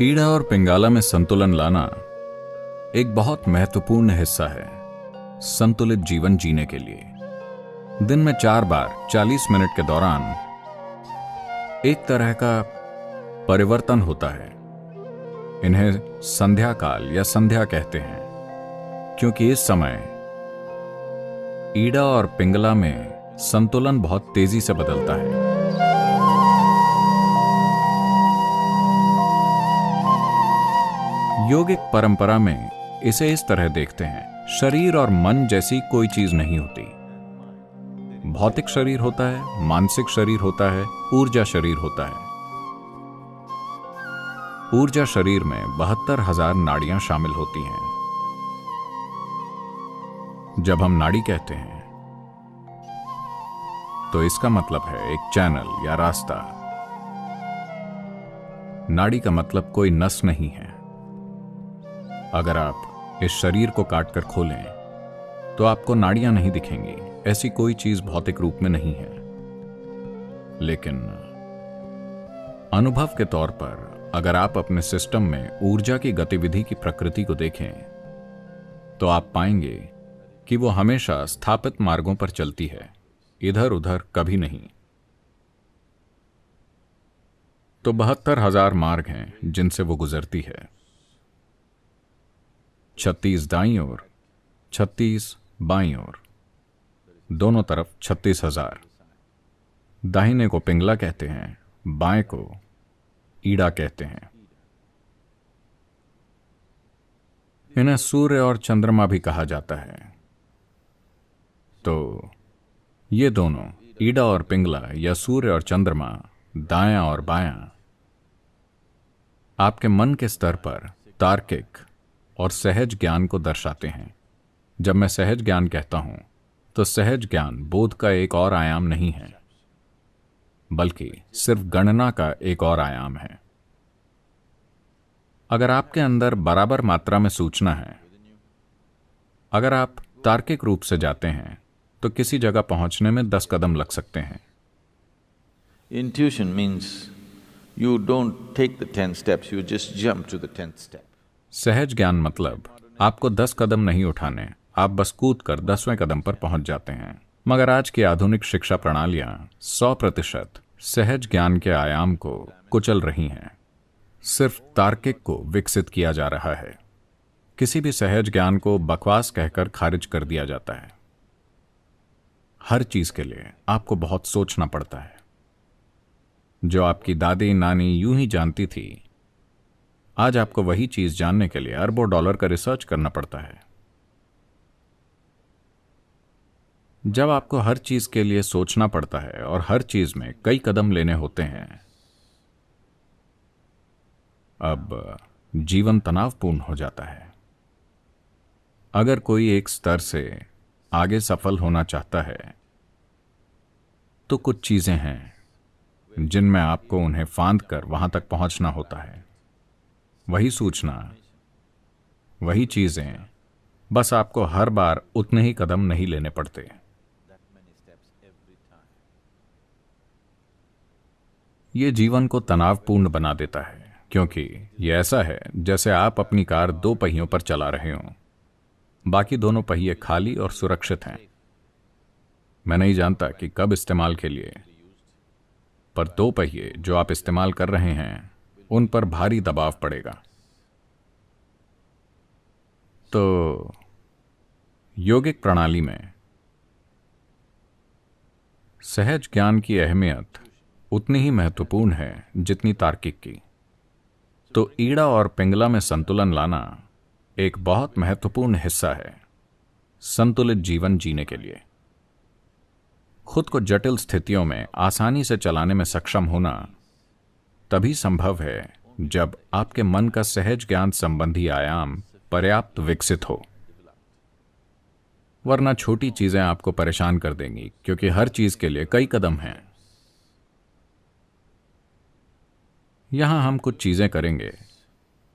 ईड़ा और पिंगाला में संतुलन लाना एक बहुत महत्वपूर्ण हिस्सा है संतुलित जीवन जीने के लिए। दिन में 4 बार 40 मिनट के दौरान एक तरह का परिवर्तन होता है। इन्हें संध्या काल या संध्या कहते हैं, क्योंकि इस समय ईड़ा और पिंगला में संतुलन बहुत तेजी से बदलता है। योगिक परंपरा में इसे इस तरह देखते हैं, शरीर और मन जैसी कोई चीज नहीं होती। भौतिक शरीर होता है, मानसिक शरीर होता है, ऊर्जा शरीर होता है। ऊर्जा शरीर में 72,000 नाड़ियां शामिल होती हैं। जब हम नाड़ी कहते हैं तो इसका मतलब है एक चैनल या रास्ता। नाड़ी का मतलब कोई नस नहीं है। अगर आप इस शरीर को काटकर खोलें तो आपको नाड़ियां नहीं दिखेंगी। ऐसी कोई चीज भौतिक रूप में नहीं है। लेकिन अनुभव के तौर पर अगर आप अपने सिस्टम में ऊर्जा की गतिविधि की प्रकृति को देखें तो आप पाएंगे कि वो हमेशा स्थापित मार्गों पर चलती है, इधर उधर कभी नहीं। तो 72,000 मार्ग हैं जिनसे वो गुजरती है। 36 दाईं ओर, 36 बाईं ओर, दोनों तरफ 36,000। दाहिने को पिंगला कहते हैं, बाएं को ईड़ा कहते हैं। इन्हें सूर्य और चंद्रमा भी कहा जाता है। तो ये दोनों ईड़ा और पिंगला या सूर्य और चंद्रमा, दायां और बायां, आपके मन के स्तर पर तार्किक और सहज ज्ञान को दर्शाते हैं। जब मैं सहज ज्ञान कहता हूं तो सहज ज्ञान बोध का एक और आयाम नहीं है, बल्कि सिर्फ गणना का एक और आयाम है। अगर आपके अंदर बराबर मात्रा में सूचना है, अगर आप तार्किक रूप से जाते हैं तो किसी जगह पहुंचने में 10 कदम लग सकते हैं। Intuition means you don't take the 10 steps, you just jump to the 10th step. सहज ज्ञान मतलब आपको 10 कदम नहीं उठाने, आप बस कूद कर 10वें कदम पर पहुंच जाते हैं। मगर आज की आधुनिक शिक्षा प्रणालियां 100% सहज ज्ञान के आयाम को कुचल रही हैं। सिर्फ तार्किक को विकसित किया जा रहा है। किसी भी सहज ज्ञान को बकवास कहकर खारिज कर दिया जाता है। हर चीज के लिए आपको बहुत सोचना पड़ता है। जो आपकी दादी नानी यूं ही जानती थी, आज आपको वही चीज जानने के लिए अरबों डॉलर का रिसर्च करना पड़ता है। जब आपको हर चीज के लिए सोचना पड़ता है और हर चीज में कई कदम लेने होते हैं, अब जीवन तनावपूर्ण हो जाता है। अगर कोई एक स्तर से आगे सफल होना चाहता है तो कुछ चीजें हैं जिनमें आपको उन्हें फांद कर वहां तक पहुंचना होता है। वही सूचना, वही चीजें, बस आपको हर बार उतने ही कदम नहीं लेने पड़ते। ये जीवन को तनावपूर्ण बना देता है, क्योंकि ये ऐसा है जैसे आप अपनी कार 2 पहियों पर चला रहे हों। बाकी दोनों पहिए खाली और सुरक्षित हैं। मैं नहीं जानता कि कब इस्तेमाल के लिए, पर 2 पहिए जो आप इस्तेमाल कर रहे हैं उन पर भारी दबाव पड़ेगा। तो योगिक प्रणाली में सहज ज्ञान की अहमियत उतनी ही महत्वपूर्ण है जितनी तार्किक की। तो ईड़ा और पिंगला में संतुलन लाना एक बहुत महत्वपूर्ण हिस्सा है संतुलित जीवन जीने के लिए। खुद को जटिल स्थितियों में आसानी से चलाने में सक्षम होना तभी संभव है जब आपके मन का सहज ज्ञान संबंधी आयाम पर्याप्त विकसित हो। वरना छोटी चीजें आपको परेशान कर देंगी, क्योंकि हर चीज के लिए कई कदम हैं। यहां हम कुछ चीजें करेंगे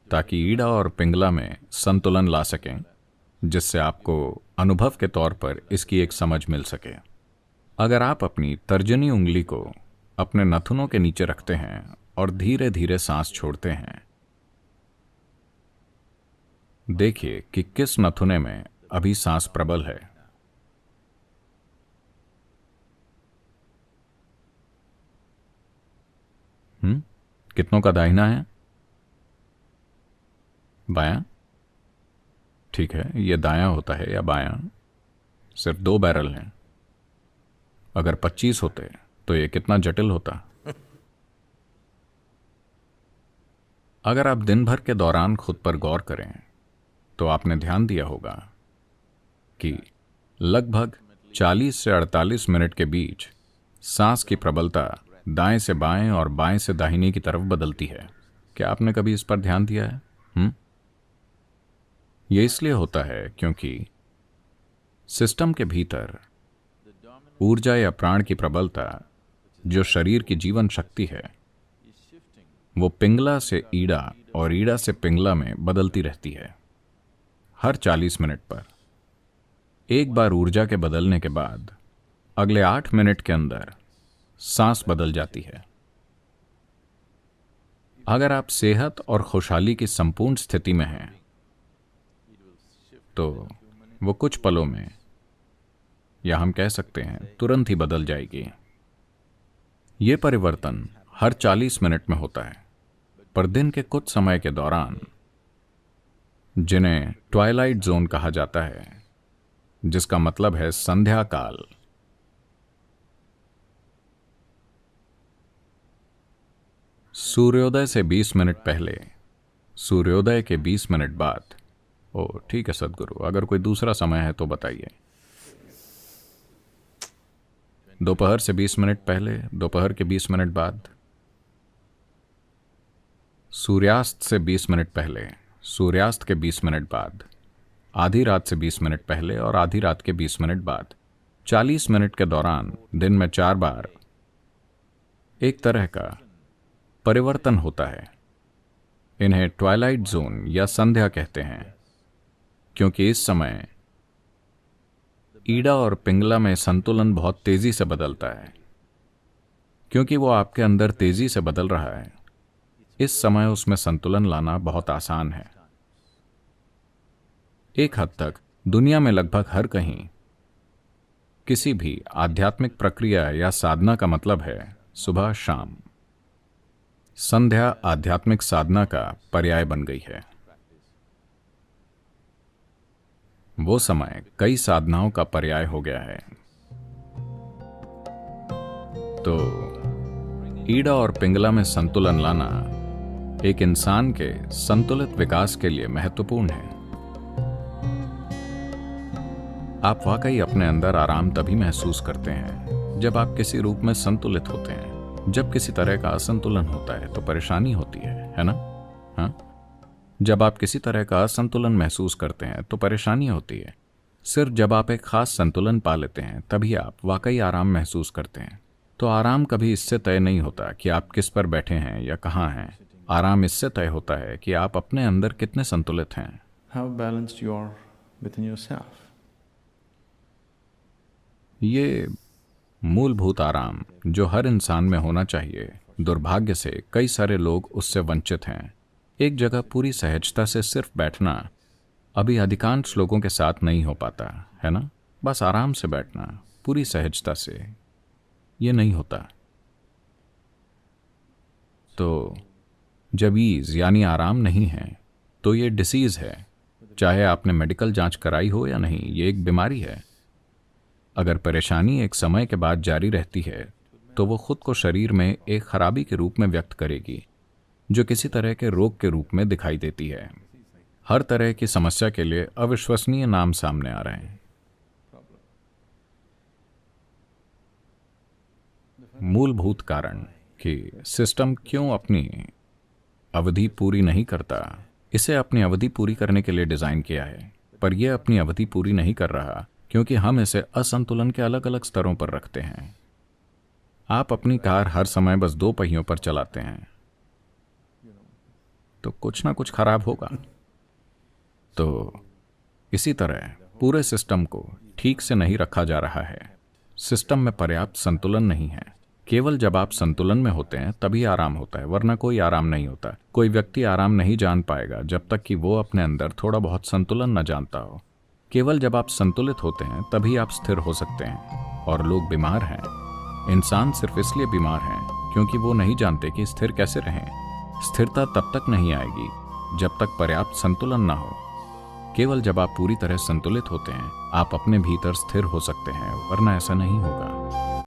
ताकि ईड़ा और पिंगला में संतुलन ला सकें, जिससे आपको अनुभव के तौर पर इसकी एक समझ मिल सके। अगर आप अपनी तर्जनी उंगली को अपने नथुनों के नीचे रखते हैं और धीरे धीरे सांस छोड़ते हैं, देखिए कि किस नथुने में अभी सांस प्रबल है। कितनों का दाहिना है? बायां? ठीक है, यह दायां होता है या बायां? सिर्फ 2 बैरल हैं। अगर 25 होते तो यह कितना जटिल होता। अगर आप दिन भर के दौरान खुद पर गौर करें तो आपने ध्यान दिया होगा कि लगभग 40 से 48 मिनट के बीच सांस की प्रबलता दाएं से बाएं और बाएं से दाहिने की तरफ बदलती है। क्या आपने कभी इस पर ध्यान दिया है? यह इसलिए होता है क्योंकि सिस्टम के भीतर ऊर्जा या प्राण की प्रबलता, जो शरीर की जीवन शक्ति है, वो पिंगला से ईड़ा और ईड़ा से पिंगला में बदलती रहती है। हर 40 मिनट पर एक बार ऊर्जा के बदलने के बाद अगले 8 मिनट के अंदर सांस बदल जाती है। अगर आप सेहत और खुशहाली की संपूर्ण स्थिति में हैं तो वो कुछ पलों में, या हम कह सकते हैं तुरंत ही बदल जाएगी। ये परिवर्तन हर 40 मिनट में होता है, पर दिन के कुछ समय के दौरान, जिन्हें ट्वाइलाइट जोन कहा जाता है, जिसका मतलब है संध्या काल, सूर्योदय से 20 मिनट पहले, सूर्योदय के 20 मिनट बाद। ओ ठीक है सदगुरु, अगर कोई दूसरा समय है तो बताइए। दोपहर से 20 मिनट पहले, दोपहर के 20 मिनट बाद, सूर्यास्त से 20 मिनट पहले, सूर्यास्त के 20 मिनट बाद, आधी रात से 20 मिनट पहले और आधी रात के 20 मिनट बाद। 40 मिनट के दौरान दिन में 4 बार एक तरह का परिवर्तन होता है। इन्हें ट्वाइलाइट जोन या संध्या कहते हैं, क्योंकि इस समय ईड़ा और पिंगला में संतुलन बहुत तेजी से बदलता है। क्योंकि वो आपके अंदर तेजी से बदल रहा है, इस समय उसमें संतुलन लाना बहुत आसान है। एक हद तक दुनिया में लगभग हर कहीं किसी भी आध्यात्मिक प्रक्रिया या साधना का मतलब है सुबह शाम। संध्या आध्यात्मिक साधना का पर्याय बन गई है। वो समय कई साधनाओं का पर्याय हो गया है। तो ईड़ा और पिंगला में संतुलन लाना एक इंसान के संतुलित विकास के लिए महत्वपूर्ण है। आप वाकई अपने अंदर आराम तभी महसूस करते हैं जब आप किसी रूप में संतुलित होते हैं। जब किसी तरह का असंतुलन होता है तो परेशानी होती है ना? हाँ, जब आप किसी तरह का असंतुलन महसूस करते हैं तो परेशानी होती है। सिर्फ जब आप एक खास संतुलन पा लेते हैं तभी आप वाकई आराम महसूस करते हैं। तो आराम कभी इससे तय नहीं होता कि आप किस पर बैठे हैं या कहाँ हैं। आराम इससे तय होता है कि आप अपने अंदर कितने संतुलित हैं। How balanced you are within yourself. ये मूलभूत आराम जो हर इंसान में होना चाहिए, दुर्भाग्य से कई सारे लोग उससे वंचित हैं। एक जगह पूरी सहजता से सिर्फ बैठना अभी अधिकांश लोगों के साथ नहीं हो पाता है ना? बस आराम से बैठना पूरी सहजता से, ये नहीं होता। तो जब ईज यानी आराम नहीं है तो ये डिसीज है। चाहे आपने मेडिकल जांच कराई हो या नहीं, ये एक बीमारी है। अगर परेशानी एक समय के बाद जारी रहती है तो वो खुद को शरीर में एक खराबी के रूप में व्यक्त करेगी, जो किसी तरह के रोग के रूप में दिखाई देती है। हर तरह की समस्या के लिए अविश्वसनीय नाम सामने आ रहे हैं। मूलभूत कारण कि सिस्टम क्यों अपनी अवधि पूरी नहीं करता, इसे अपनी अवधि पूरी करने के लिए डिजाइन किया है, पर यह अपनी अवधि पूरी नहीं कर रहा क्योंकि हम इसे असंतुलन के अलग अलग स्तरों पर रखते हैं। आप अपनी कार हर समय बस 2 पहियों पर चलाते हैं तो कुछ ना कुछ खराब होगा। तो इसी तरह पूरे सिस्टम को ठीक से नहीं रखा जा रहा है। सिस्टम में पर्याप्त संतुलन नहीं है। केवल जब आप संतुलन में होते हैं तभी आराम होता है, वरना कोई आराम नहीं होता। कोई व्यक्ति आराम नहीं जान पाएगा जब तक कि वो अपने अंदर थोड़ा बहुत संतुलन न जानता हो। केवल जब आप संतुलित होते हैं तभी आप स्थिर हो सकते हैं। और लोग बीमार हैं, इंसान सिर्फ इसलिए बीमार हैं क्योंकि वो नहीं जानते कि स्थिर कैसे रहें। स्थिरता तब तक नहीं आएगी जब तक पर्याप्त संतुलन ना हो। केवल जब आप पूरी तरह संतुलित होते हैं आप अपने भीतर स्थिर हो सकते हैं, वरना ऐसा नहीं होगा।